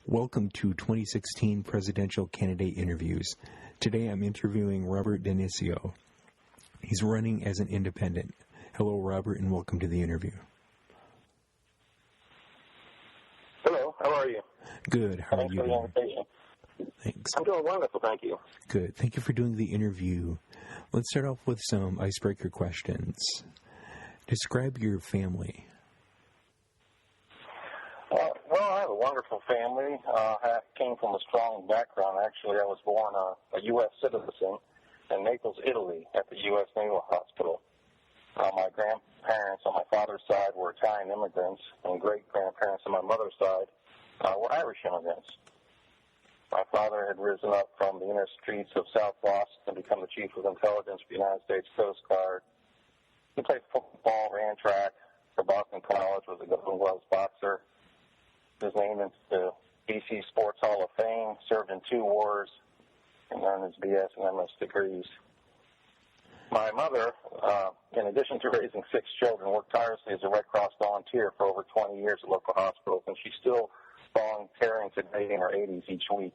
Welcome to 2016 Presidential Candidate Interviews. Today I'm interviewing Robert Dionisio. He's running as an independent. Hello, Robert, and welcome to the interview. Hello, how are you? Good, how are you doing? Thanks for the invitation. Thanks. I'm doing wonderful, thank you. Good, thank you for doing the interview. Let's start off with some icebreaker questions. Describe your family. Well, I have a wonderful family. I came from a strong background. Actually, I was born a U.S. citizen in Naples, Italy, at the U.S. Naval Hospital. My grandparents on my father's side were Italian immigrants, and great-grandparents on my mother's side were Irish immigrants. My father had risen up from the inner streets of South Boston and become the chief of intelligence for the United States Coast Guard. He played football, ran track for Boston College, was a Golden Gloves boxer. His name into the DC Sports Hall of Fame, served in 2 wars, and earned his BS and MS degrees. My mother, in addition to raising 6 children, worked tirelessly as a Red Cross volunteer for over 20 years at local hospitals, and she's still volunteering today in her 80s each week.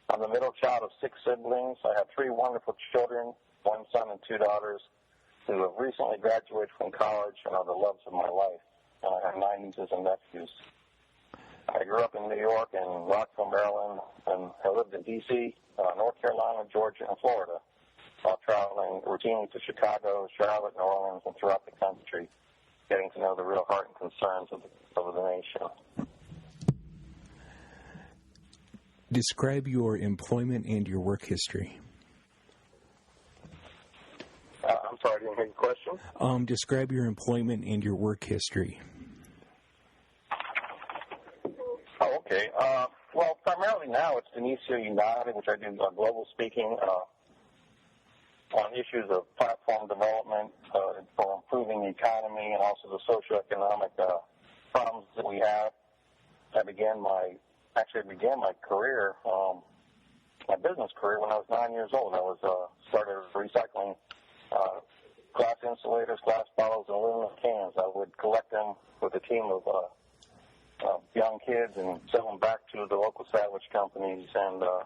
I'm the middle child of 6 siblings. I have 3 wonderful children, 1 son and 2 daughters, who have recently graduated from college and are the loves of my life. And I have 9 nieces and nephews. I grew up in New York and Rockville, Maryland, and I lived in D.C., North Carolina, Georgia, and Florida, while traveling routinely to Chicago, Charlotte, New Orleans, and throughout the country, getting to know the real heart and concerns of the nation. Describe your employment and your work history. I'm sorry, I didn't hear your question. Describe your employment and your work history. Oh, okay. Well, primarily now it's Dionisio United, which I do global speaking on issues of platform development for improving the economy and also the socioeconomic problems that we have. I began my career, my business career, when I was 9 years old. I started recycling glass insulators, glass bottles, and aluminum cans. I would collect them with a team of young kids and sell them back to the local sandwich companies and the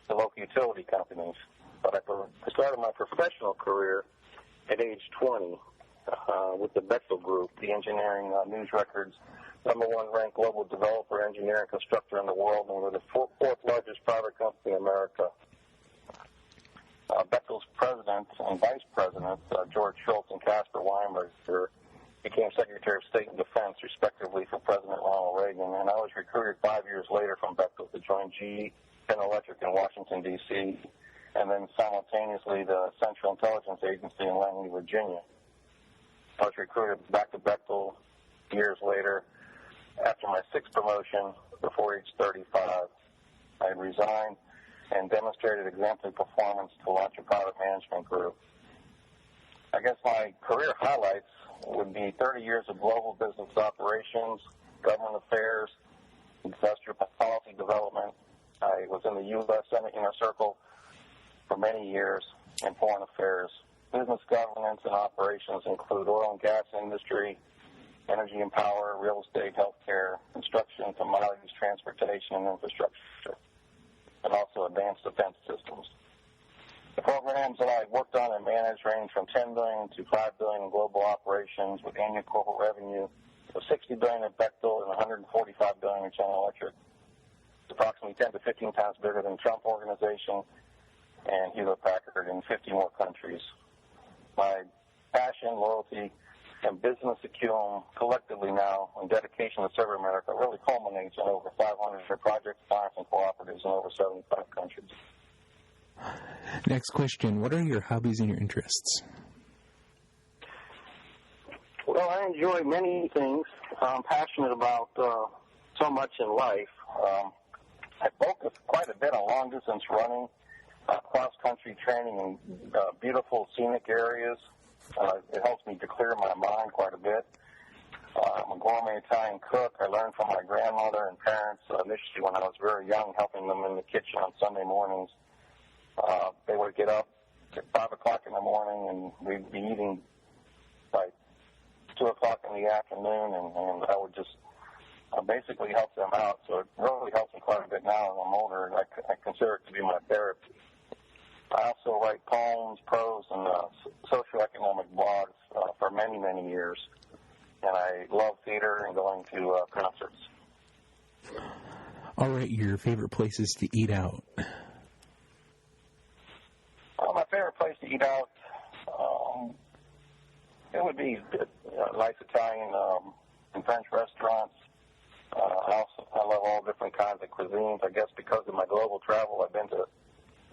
local utility companies. But I started my professional career at age 20 with the Bechtel Group, the engineering news records, #1 ranked global developer, engineer, and constructor in the world, and we're the 4th largest private company in America. Bechtel's president and vice president, George Schultz and Caspar Weinberger, became Secretary of State and Defense, respectively, for President Ronald Reagan, and I was recruited 5 years later from Bechtel to join GE General Electric in Washington, D.C., and then simultaneously the Central Intelligence Agency in Langley, Virginia. I was recruited back to Bechtel years later after my 6th promotion before age 35. I resigned and demonstrated exemplary performance to launch a private management group. I guess my career highlights would be 30 years of global business operations, government affairs, industrial policy development. I was in the U.S. Senate Inner Circle for many years in foreign affairs. Business governance and operations include oil and gas industry, energy and power, real estate, healthcare, construction, commodities, transportation, and infrastructure, and also advanced defense systems. The programs that I worked on and managed range from $10 billion to $5 billion in global operations, with annual corporate revenue of $60 billion at Bechtel and $145 billion at General Electric. It's approximately 10 to 15 times bigger than the Trump Organization and Hewlett-Packard in 50 more countries. My passion, loyalty, and business acumen collectively now and dedication to serve America really culminates in over 500 projects, clients, and cooperatives in over 75 countries. Next question. What are your hobbies and your interests? Well, I enjoy many things. I'm passionate about so much in life. I focus quite a bit on long-distance running, cross-country training in beautiful scenic areas. It helps me to clear my mind quite a bit. I'm a gourmet Italian cook. I learned from my grandmother and parents initially when I was very young, helping them in the kitchen on Sunday mornings. They would get up at 5 o'clock in the morning, and we'd be eating by 2 o'clock in the afternoon, and I would just basically helps them out. So it really helps me quite a bit now as I'm older, and I consider it to be my therapy. I also write poems, prose, and socioeconomic blogs for many, many years. And I love theater and going to concerts. All right, your favorite places to eat out? My favorite place to eat out, it would be nice Italian and French restaurants. I love all different kinds of cuisines. I guess because of my global travel, I've been to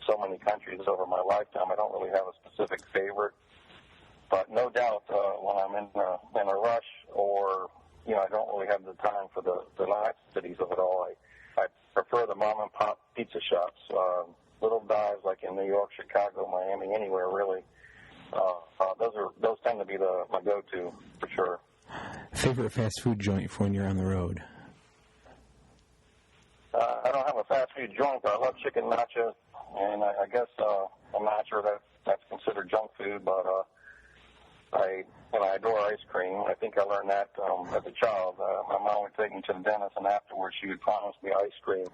so many countries over my lifetime. I don't really have a specific favorite. But no doubt, when I'm in a rush or, I don't really have the time for the niceties of it all, I prefer the mom-and-pop pizza shops, little dives like in New York, Chicago, Miami, anywhere really. Those tend to be my go-to for sure. Favorite fast food joint for when you're on the road? I don't have a fast food joint, but I love chicken nachos, and I guess I'm not sure that's considered junk food, but I adore ice cream. I think I learned that as a child. My mom would take me to the dentist, and afterwards she would promise me ice cream.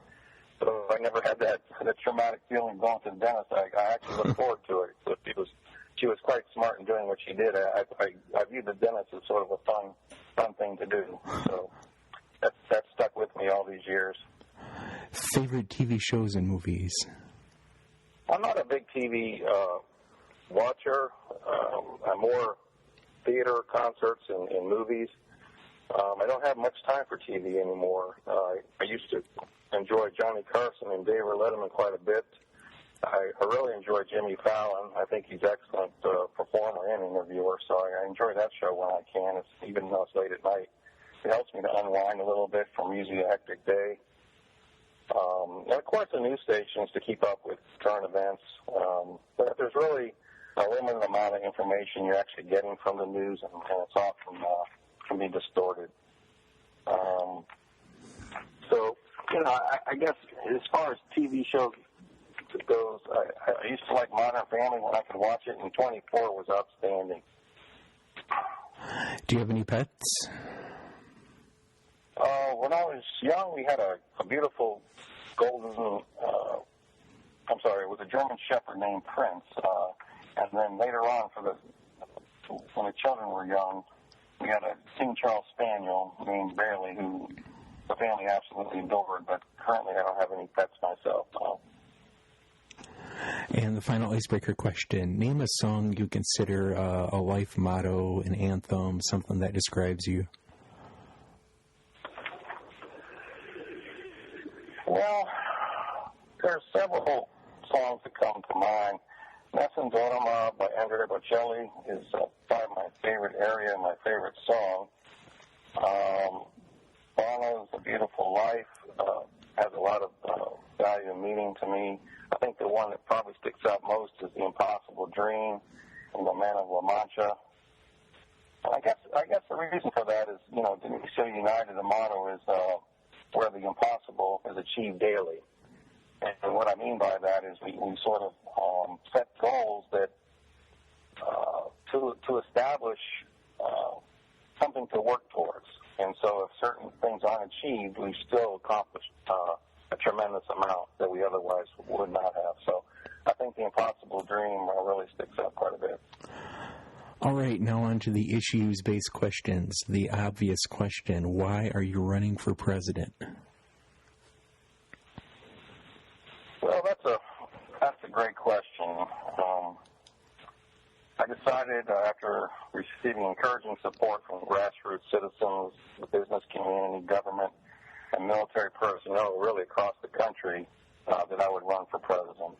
So I never had that traumatic feeling going to the dentist. I actually looked forward to it. So she was quite smart in doing what she did. I viewed the dentist as sort of a fun thing to do. So that stuck with me all these years. Favorite TV shows and movies? I'm not a big TV watcher. I'm more theater, concerts, and movies. I don't have much time for TV anymore. I used to enjoy Johnny Carson and David Letterman quite a bit. I really enjoy Jimmy Fallon. I think he's an excellent performer and interviewer, so I enjoy that show when I can, even though it's late at night. It helps me to unwind a little bit from usually a hectic day. And, of course, the news stations to keep up with current events. But there's really a limited amount of information you're actually getting from the news, and it's often can be distorted. So, I guess as far as TV shows goes, I used to like Modern Family when I could watch it, and 24 was outstanding. Do you have any pets? When I was young, we had a beautiful golden, it was a German Shepherd named Prince. And then later on, when the children were young, we had a King Charles Spaniel named Bailey, who the family absolutely adored, but currently I don't have any pets myself. And the final icebreaker question. Name a song you consider a life motto, an anthem, something that describes you. Well, there are several songs that come to mind. Nessun Dorma by Andrea Bocelli is probably my favorite area and my favorite song. Bono's A Beautiful Life has a lot of value and meaning to me. I think the one that probably sticks out most is The Impossible Dream and The Man of La Mancha. I guess the reason for that is, Dionisio United, the motto is where the impossible is achieved daily. And what I mean by that is we sort of set goals that to establish something to work towards. And so if certain things aren't achieved, we still accomplish a tremendous amount that we otherwise would not have. So I think the impossible dream really sticks out quite a bit. All right, now on to the issues-based questions. The obvious question, why are you running for president? Well, that's a great question. I decided after receiving encouraging support from grassroots citizens, the business community, government, and military personnel really across the country that I would run for president.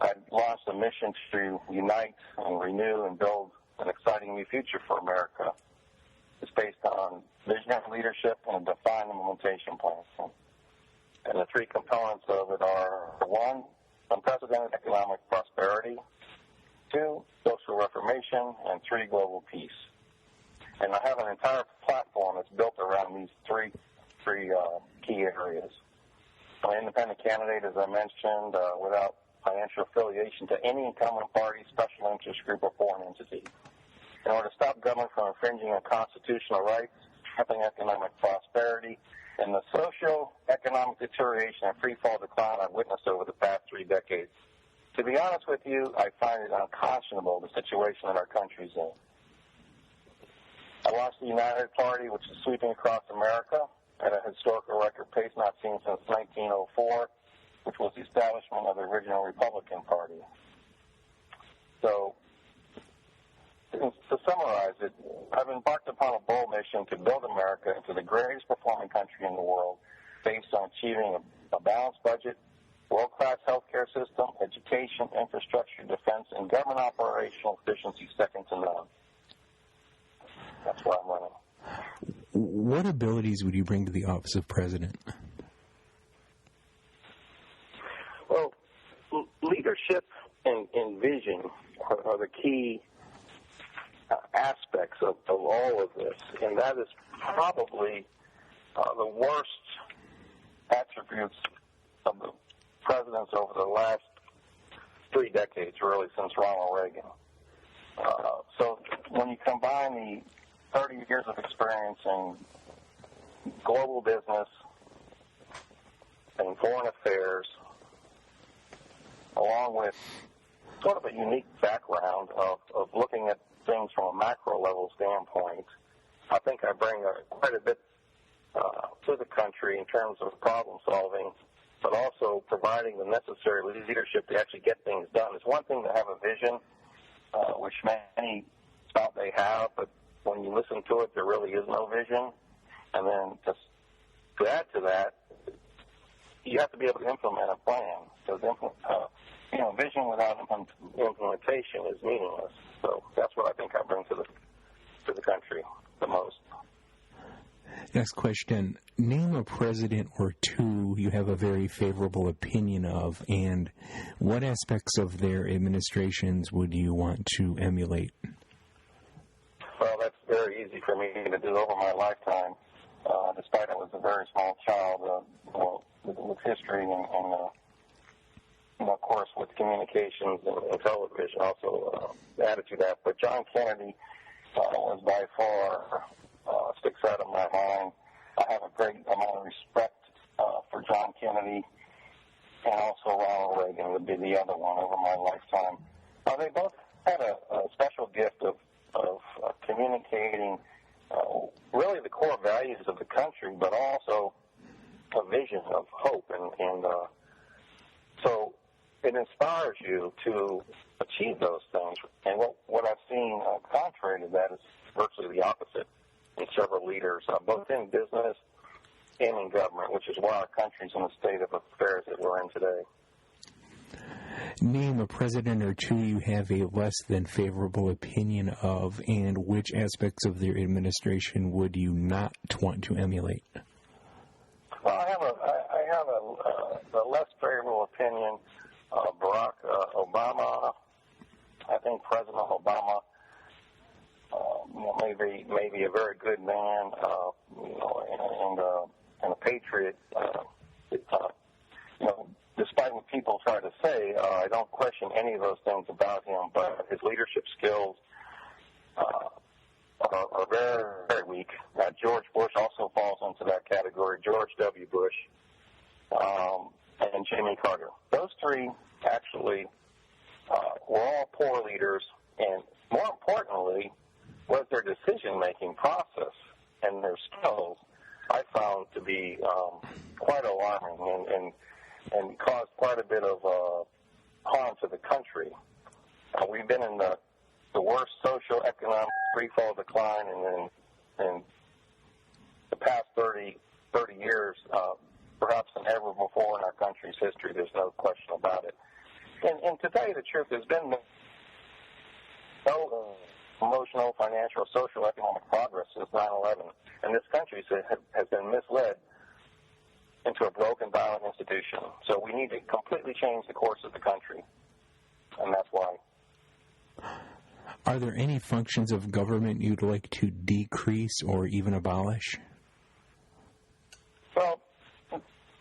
I launched a mission to unite and renew and build an exciting new future for America. It's based on visionary leadership and a defined implementation plan. And the three components of it are, 1, unprecedented economic prosperity, 2, social reformation, and 3, global peace. And I have an entire platform that's built around these three key areas. I'm an independent candidate, as I mentioned, without financial affiliation to any incumbent party, special interest group, or foreign entity. In order to stop government from infringing on constitutional rights, rampant economic prosperity, and the socio-economic deterioration and free-fall decline I've witnessed over the past 3 decades. To be honest with you, I find it unconscionable, the situation that our country's in. I watched the United Party, which is sweeping across America at a historical record pace not seen since 1904, which was the establishment of the original Republican Party. So, to summarize it, I've embarked upon a bold mission to build America into the greatest performing country in the world based on achieving a balanced budget, world-class healthcare system, education, infrastructure, defense, and government operational efficiency second to none. That's why I'm running. What abilities would you bring to the office of president? Well, leadership and vision are the key aspects of all of this, and that is probably the worst attributes of the presidents over the last 3 decades, really, since Ronald Reagan. So when you combine the 30 years of experience in global business and foreign affairs, along with sort of a unique background of looking at things from a macro level standpoint, I think I bring quite a bit to the country in terms of problem solving, but also providing the necessary leadership to actually get things done. It's one thing to have a vision, which many thought they have, but when you listen to it, there really is no vision. And then to add to that, you have to be able to implement a plan. Because vision without implementation is meaningless. So that's what I think I bring to the country the most. Next question. Name a president or two you have a very favorable opinion of, and what aspects of their administrations would you want to emulate? Well, that's very easy for me to do over my lifetime, despite I was a very small child with history and of course, with communications and television, also added to that. But John Kennedy was by far sticks out of my mind. I have a great amount of respect for John Kennedy, and also Ronald Reagan would be the other one over my lifetime. They both had a special gift of communicating really the core values of the country, but also a vision of hope. And so it inspires you to achieve those things. And what I've seen contrary to that is virtually the opposite in several leaders, both in business and in government, which is why our country's in the state of affairs that we're in today. Name a president or two you have a less than favorable opinion of, and which aspects of their administration would you not want to emulate? Well, I have a less favorable opinion of Barack Obama. I think President Obama maybe a very good man, and a patriot. Despite what people try to say, I don't question any of those things about him, but his leadership skills are very, very weak. George Bush also falls into that category, George W. Bush, and Jimmy Carter. Those three actually were all poor leaders, and more importantly, was their decision-making process and their skills I found to be quite alarming and caused quite a bit of harm to the country. We've been in the worst socio-economic free-fall decline in the past 30 years, perhaps than ever before in our country's history. There's no question about it. And to tell you the truth, there's been no emotional, financial, social, economic progress since 9/11, and this country has been misled into a broken, violent institution. So we need to completely change the course of the country, and that's why. Are there any functions of government you'd like to decrease or even abolish? Well,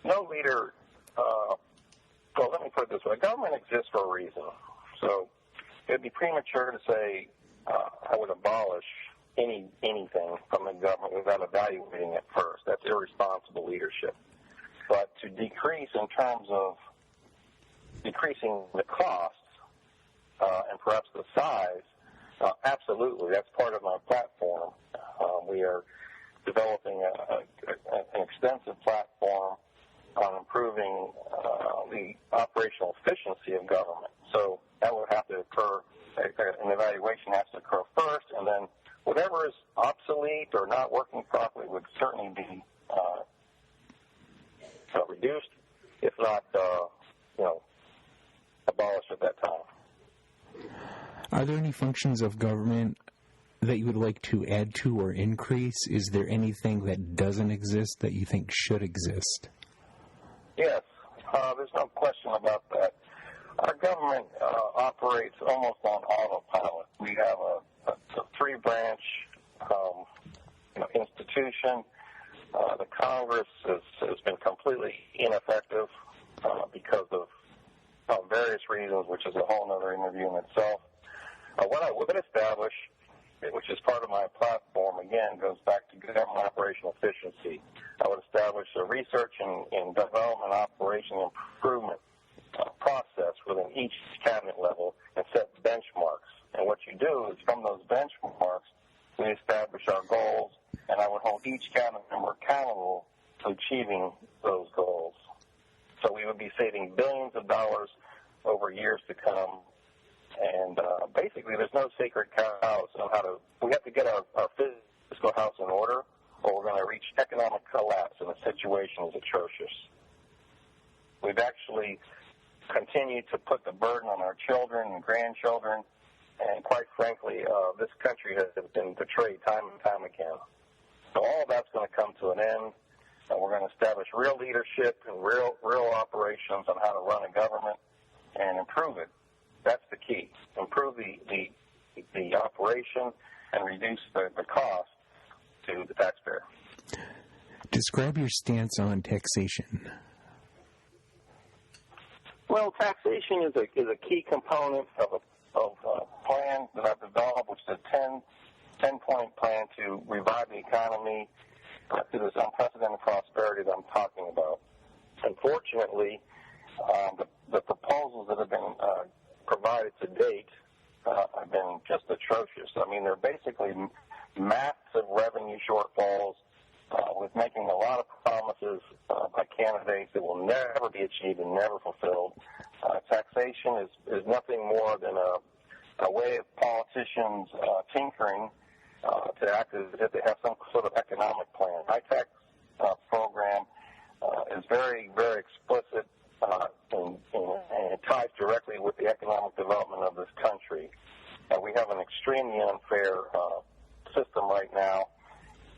no leader, well, let me put it this way. Government exists for a reason. So it would be premature to say I would abolish anything from the government without evaluating it first. That's irresponsible leadership. But to decrease in terms of decreasing the costs and perhaps the size, absolutely, that's part of my platform. We are developing an extensive platform on improving the operational efficiency of government. So that would have to occur, an evaluation has to occur first, and then whatever is obsolete or not working properly would certainly be reduced, if not, abolished at that time. Are there any functions of government that you would like to add to or increase? Is there anything that doesn't exist that you think should exist? Yes, there's no question about that. Our government operates almost on autopilot. We have a three-branch institution. The Congress has been completely ineffective because of various reasons, which is a whole other interview in itself. What I would establish, which is part of my platform, again, goes back to government operational efficiency. I would establish a research and development operation improvement process within each cabinet level and set benchmarks. And what you do is from those benchmarks, we establish our goals, and I would hold each cabinet member accountable to achieving those goals. So we would be saving billions of dollars over years to come. And basically, there's no sacred cows on how to. We have to get our fiscal house in order, or we're going to reach economic collapse, and the situation is atrocious. We've actually continued to put the burden on our children and grandchildren, and quite frankly, this country has been betrayed time and time again. So all of that's going to come to an end, and we're going to establish real leadership and real operations on how to run a government and improve it. That's the key. Improve the operation and reduce the cost to the taxpayer. Describe your stance on taxation. Well, taxation is a key component of a plan that I've developed, which is a 10-point plan to revive the economy to this unprecedented prosperity that I'm talking about. Unfortunately, the proposals that have been provided to date have been just atrocious. I mean, they're basically massive revenue shortfalls with making a lot of promises by candidates that will never be achieved and never fulfilled. Taxation is nothing more than a way of politicians tinkering to act as if they have some sort of economic plan. My tax program is very, very explicit and it ties directly with the economic development of this country. We have an extremely unfair system right now,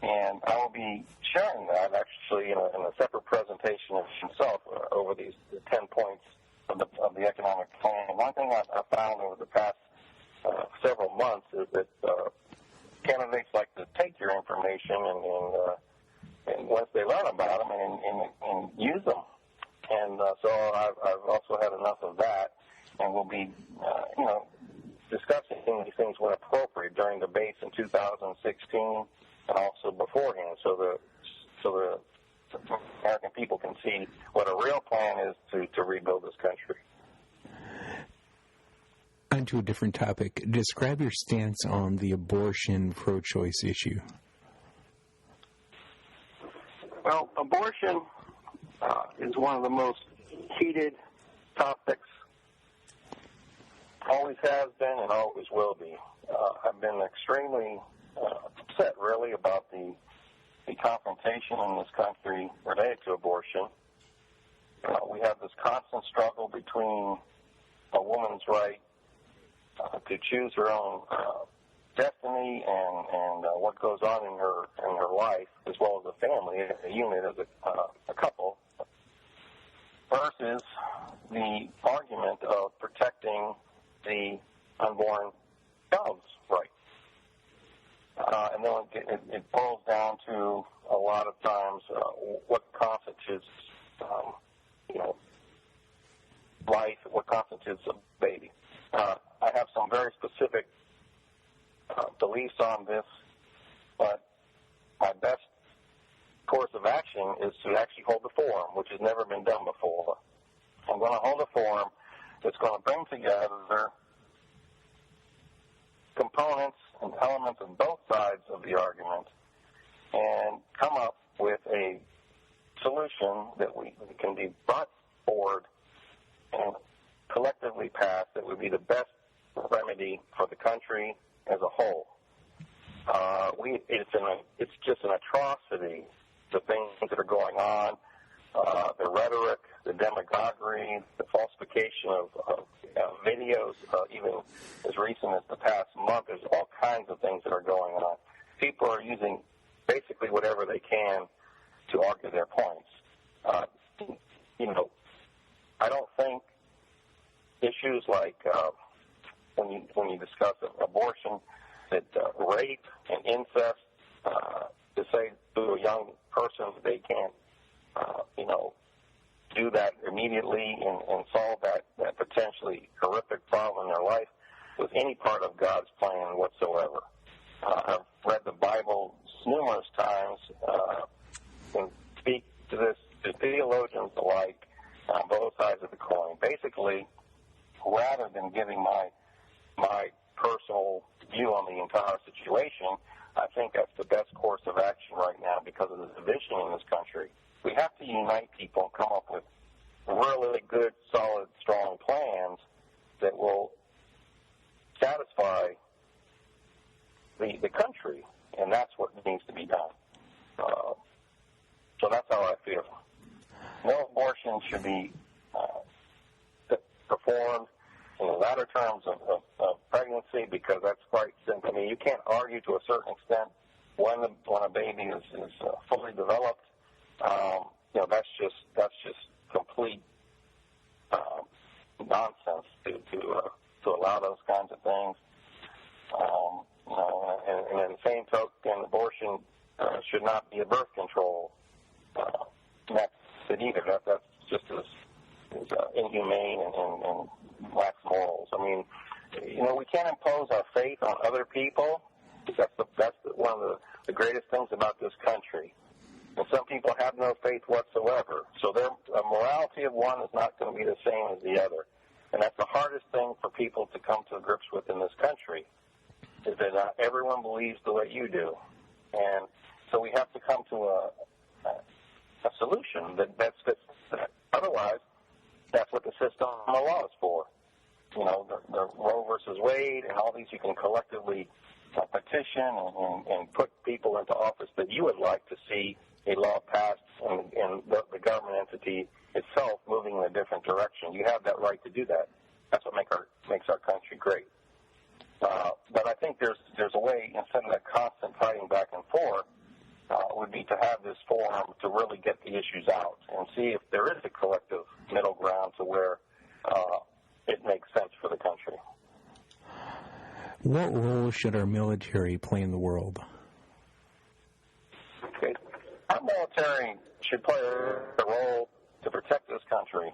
and I will be sharing that actually in a separate presentation of himself over these 10 points of the economic plan. One thing I found over the past several months is that candidates like to take your information and once they learn about them and use them. And so I've also had enough of that, and we'll be, discussing these things when appropriate during debates in 2016 and also beforehand, so the American people can see what a real plan is to rebuild this country. On to a different topic. Describe your stance on the abortion pro-choice issue. Well, abortion is one of the most heated topics, always has been and always will be. I've been extremely upset, really, about the confrontation in this country related to abortion. We have this constant struggle between a woman's right to choose her own destiny and what goes on in her life, as well as a family, a unit, as a couple, versus the argument of protecting the unborn child's right. And then it boils down to a lot of times what constitutes, life, what constitutes a baby. I have some very specific beliefs on this, going to bring together components and elements of both sides of the argument and come up with a solution that we can be brought forward and collectively passed that would be the best remedy for the country as a whole. It's just an atrocity, the things that are going on, the rhetoric, the demagoguery, the falsification of videos, even as recent as the past month. There's all kinds of things that are going on. People are using basically whatever they can to argue their points. I don't think issues like when you discuss abortion, that rape and incest, to say to a young person they can't, do that immediately and solve that potentially horrific problem in their life with any part of God's plan whatsoever. I've read the Bible numerous times and speak to this to theologians alike on both sides of the coin. Basically, rather than giving my personal view on the entire situation, I think that's the best course of action right now because of the division in this country. We have to unite people and come up with really good, solid, strong plans that will satisfy the country, and that's what needs to be done. So that's how I feel. No abortion should be performed in the latter terms of pregnancy because that's quite simple. I mean, you can't argue to a certain extent when a baby is fully developed. That's just complete nonsense to allow those kinds of things. And in the same token, abortion should not be a birth control method either. That's just as inhumane and lacks morals. I mean, we can't impose our faith on other people. That's one of the greatest things about this country. And some people have no faith whatsoever. So the morality of one is not going to be the same as the other. And that's the hardest thing for people to come to grips with in this country, is that not everyone believes the way you do. And so we have to come to a solution that best fits that. Otherwise, that's what the system of law is for. The Roe versus Wade and all these, you can collectively petition and put people into office that you would like to see a law passed and the government entity itself moving in a different direction. You have that right to do that. That's what makes our country great. But I think there's a way, instead of that constant fighting back and forth, would be to have this forum to really get the issues out and see if there is a collective middle ground to where it makes sense for the country. What role should our military play in the world? Okay. Our military should play a role to protect this country.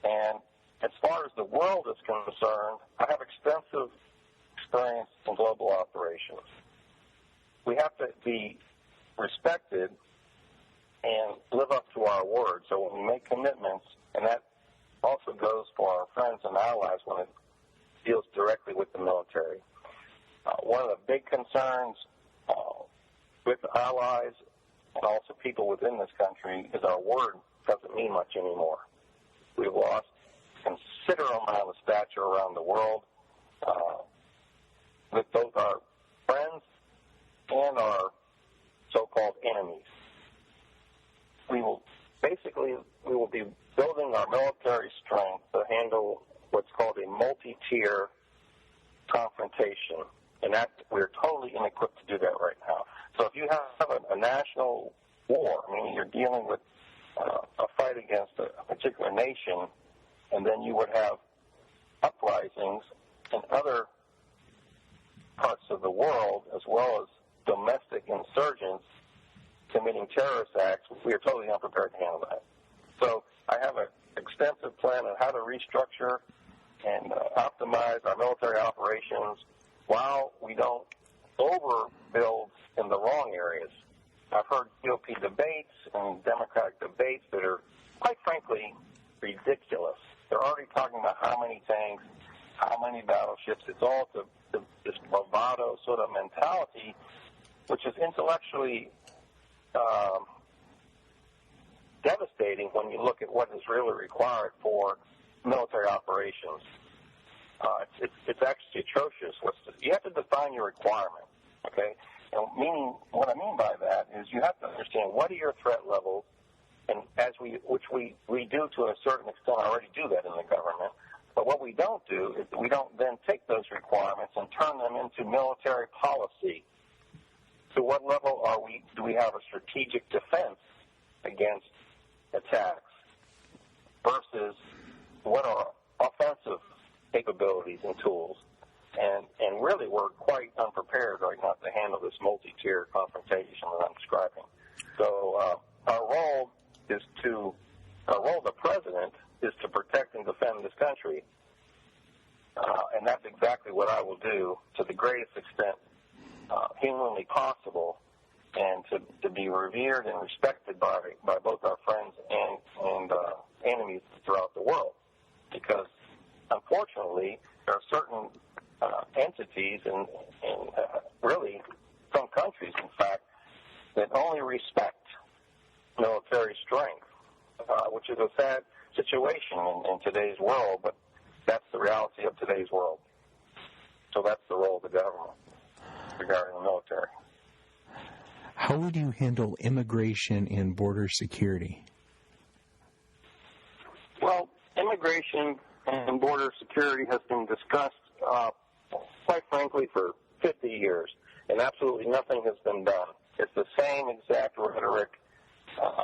And as far as the world is concerned, I have extensive experience in global operations. We have to be respected and live up to our word. So when we make commitments, and that also goes for our friends and allies when it deals directly with the military. One of the big concerns with allies and also people within this country is our word doesn't mean much anymore. We've lost considerable amount of stature around the world with both our friends and our so-called enemies. We will be building our military strength to handle what's called a multi-tier confrontation, and that we're totally inequipped to do that right now. So if you have a national war, I mean, you're dealing with a fight against a particular nation, and then you would have uprisings in other parts of the world, as well as domestic insurgents committing terrorist acts. We are totally unprepared to handle that. So I have an extensive plan on how to restructure and optimize our military operations while we don't overbuild in the wrong areas. I've heard GOP debates and Democratic debates that are, quite frankly, ridiculous. They're already talking about how many tanks, how many battleships. It's all this bravado sort of mentality, which is intellectually devastating when you look at what is really required for military operations. It's actually atrocious. You have to define your requirement, okay? And what I mean by that is you have to understand what are your threat levels, and which we do to a certain extent already do that in the government. But what we don't do is we don't then take those requirements and turn them into military policy. To what level do we have a strategic defense against attacks versus what are offensive capabilities and tools? And really, we're quite unprepared right now to handle this multi-tier confrontation that I'm describing. So our role of the president is to protect and defend this country, and that's exactly what I will do to the greatest extent humanly possible, and to be revered and respected by both our friends and enemies throughout the world. Because, unfortunately, there are certain entities and really some countries, in fact, that only respect military strength, which is a sad situation in today's world, but that's the reality of today's world. So that's the role of the government regarding the military. How would you handle immigration and border security? Well, immigration and border security has been discussed, quite frankly, for 50 years, and absolutely nothing has been done. It's the same exact rhetoric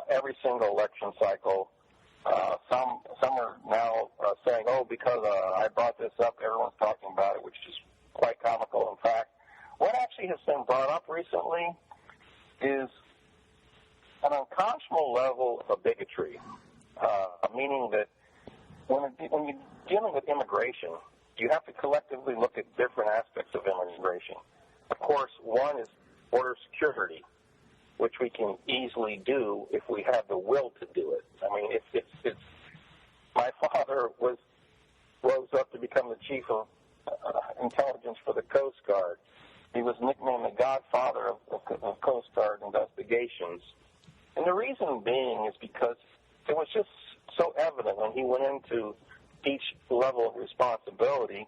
every single election cycle. Some are now saying, because I brought this up, everyone's talking about it, which is quite comical. In fact, what actually has been brought up recently is an unconscionable level of bigotry, meaning that when you're dealing with immigration, you have to collectively look at different aspects of immigration. Of course, one is border security, which we can easily do if we have the will to do it. I mean, it's my father rose up to become the chief of intelligence for the Coast Guard. He was nicknamed the godfather of Coast Guard investigations. And the reason being is because it was just so evident when he went into each level of responsibility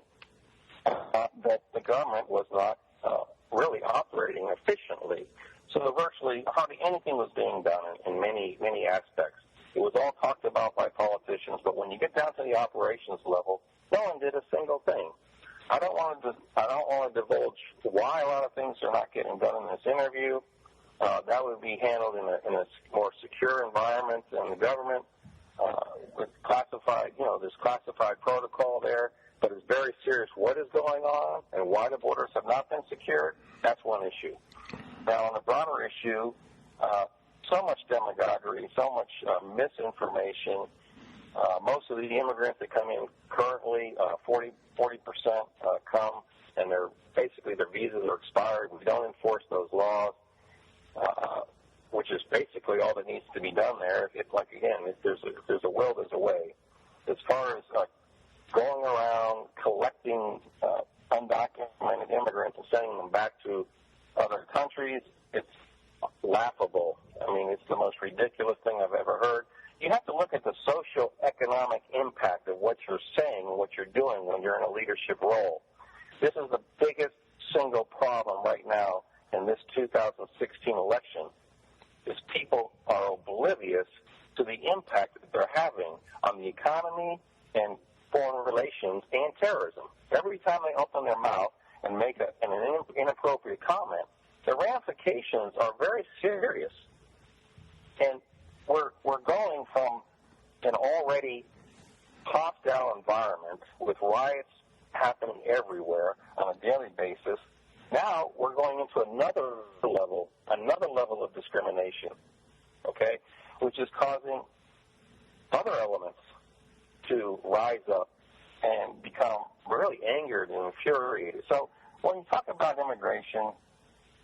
that the government was not really operating efficiently. So virtually hardly anything was being done in many, many aspects. It was all talked about by politicians, but when you get down to the operations level, no one did a single thing. I don't want to divulge why a lot of things are not getting done in this interview. That would be handled in a more secure environment in the government with classified, there's classified protocol there. But it's very serious what is going on and why the borders have not been secured. That's one issue. Now, on the broader issue, so much demagoguery, so much misinformation. Most of the immigrants that come in currently, 40% come, and their visas are expired. We don't enforce those laws, which is basically all that needs to be done there. If there's a will, there's a way. As far as going around collecting undocumented immigrants and sending them back to other countries, it's laughable. I mean, it's the most ridiculous thing I've ever heard. You have to look at the socio-economic impact of what you're saying and what you're doing when you're in a leadership role. This is the biggest single problem right now in this 2016 election, is people are oblivious to the impact that they're having on the economy and foreign relations and terrorism. Every time they open their mouth and make an inappropriate comment, the ramifications are very serious. And we're going from an already hostile environment with riots happening everywhere on a daily basis. Now we're going into another level of discrimination, okay, which is causing other elements to rise up and become really angered and infuriated. So when you talk about immigration,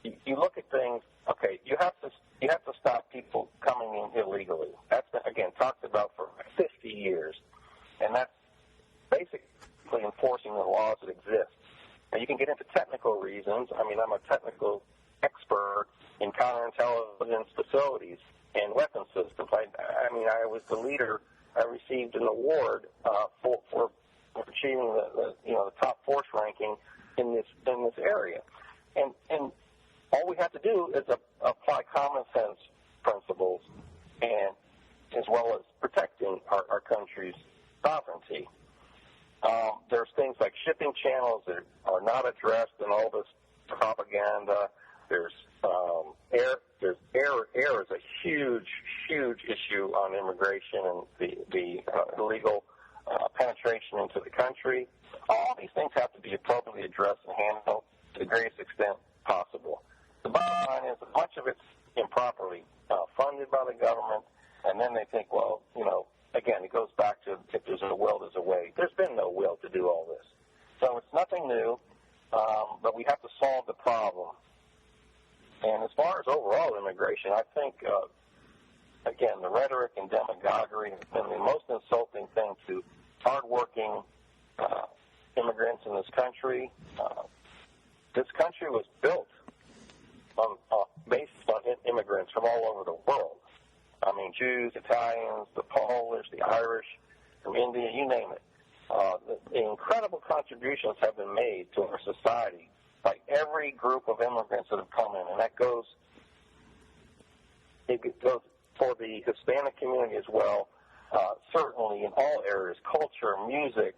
you look at things. Okay, you have to stop people coming in illegally. That's been, again, talked about for 50 years, and that's systems. I mean, I'm a technical expert in counterintelligence facilities and weapon systems. I mean, I was the leader. I received an award for achieving the top force ranking in this area, and all we have to do is apply common sense principles, and as well as protecting our country's sovereignty. There's things like shipping channels that are not addressed in all this propaganda. There's air. Air is a huge issue on immigration and the illegal penetration into the country. All these things have to be appropriately addressed and handled to the greatest extent possible. The bottom line is that much of it's improperly funded by the government, and then they think, well, again, it goes back to if there's a will, there's a way. There's been no will to do all this. So it's nothing new, but we have to solve the problem. And as far as overall immigration, I think, again, the rhetoric and demagoguery has been the most insulting thing to hardworking immigrants in this country. This country was built based on immigrants from all over the world. I mean, Jews, Italians, the Polish, the Irish, from India, you name it. The incredible contributions have been made to our society by every group of immigrants that have come in, and it goes for the Hispanic community as well, certainly in all areas, culture, music,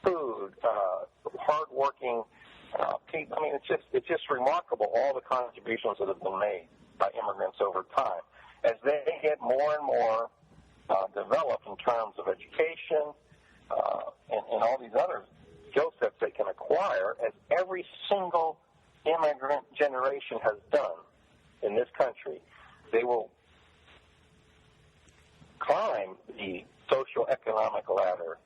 food, hardworking people. I mean, it's just remarkable, all the contributions that have been made by immigrants over time. As they get more and more developed in terms of education and all these other skill sets they can acquire, as every single immigrant generation has done in this country, they will climb the socio-economic ladder.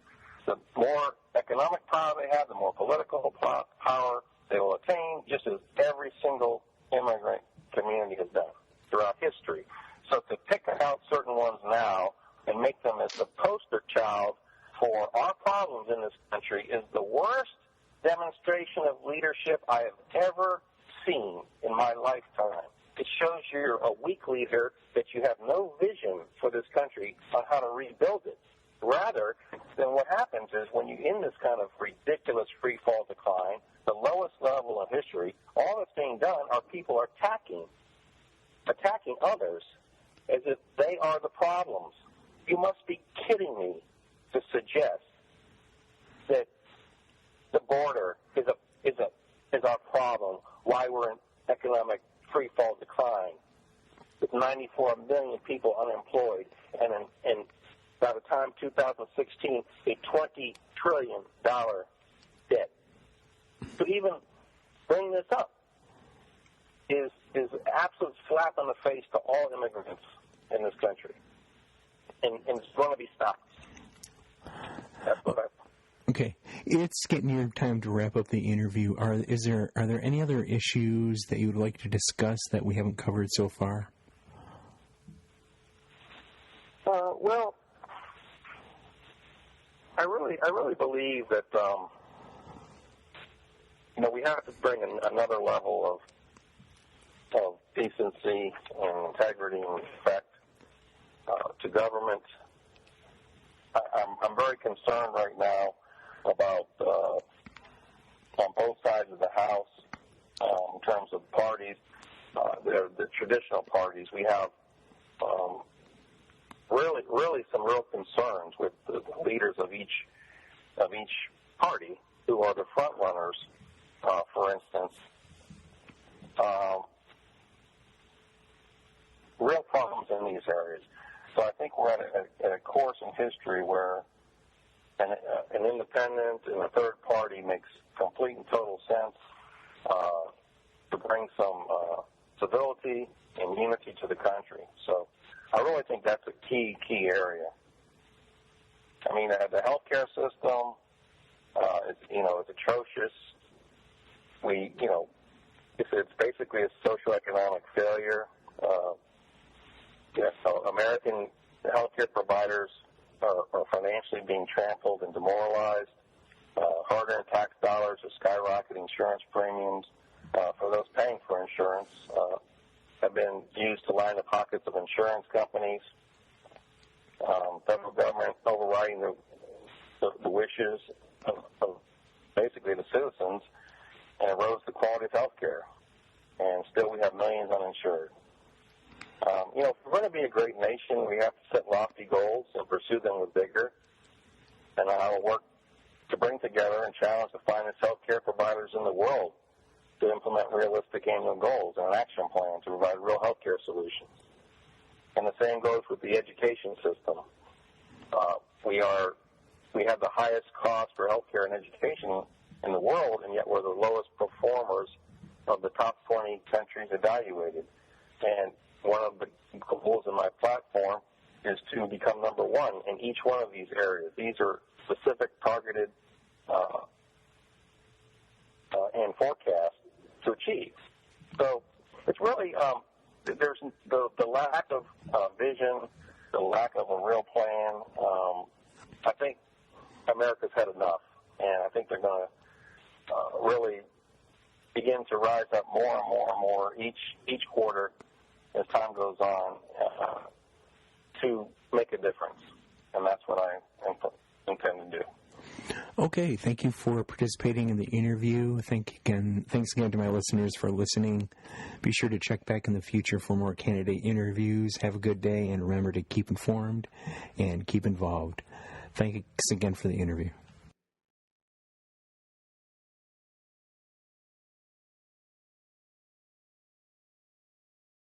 The more economic power they have, the more political power they will attain, just as every single immigrant community has done throughout history. So to pick out certain ones now and make them as the poster child for our problems in this country is the worst demonstration of leadership I have ever seen in my lifetime. It shows you're a weak leader, that you have no vision for this country on how to rebuild it. Rather than what happens is when you're in this kind of ridiculous free fall decline, the lowest level of history, all that's being done are people are attacking others as if they are the problems. You must be kidding me to suggest that the border is our problem, why we're in economic free fall decline, with 94 million people unemployed, and by the time 2016, a $20 trillion debt. To even bring this up is an absolute slap in the face to all immigrants in this country, and it's going to be stopped. That's what Okay, it's getting near time to wrap up the interview. Are there any other issues that you would like to discuss that we haven't covered so far? Well, I really believe that we have to bring another level of decency and integrity and respect to government. I'm very concerned right now about on both sides of the House in terms of parties, the traditional parties. We have really some real concerns with the leaders of each party, who are the front runners, for instance. Real problems in these areas. So I think we're at a course in history where an independent and a third party makes complete and total sense to bring some civility and unity to the country. So I really think that's a key area. I mean, the healthcare system, it's atrocious. It's basically a socioeconomic failure. So American healthcare providers are financially being trampled and demoralized. Hard-earned tax dollars are skyrocketing insurance premiums. for those paying for insurance have been used to line the pockets of insurance companies, federal government overriding the wishes of basically the citizens, and erodes the quality of health care. And still we have millions uninsured. If we're going to be a great nation, we have to set lofty goals and pursue them with vigor. And I will work to bring together and challenge the finest health care providers in the world to implement realistic annual goals and an action plan to provide real health care solutions. And the same goes with the education system. We have the highest cost for health care and education in the world, and yet we're the lowest performers of the top 20 countries evaluated. And one of the goals in my platform is to become number one in each one of these areas. These are specific, targeted, and forecast to achieve. So it's really there's the lack of vision, the lack of a real plan. I think America's had enough, and I think they're going to really begin to rise up more and more and more each quarter as time goes on to make a difference, and that's what I intend to do. Okay, thank you for participating in the interview. Thanks again to my listeners for listening. Be sure to check back in the future for more candidate interviews. Have a good day, and remember to keep informed and keep involved. Thanks again for the interview.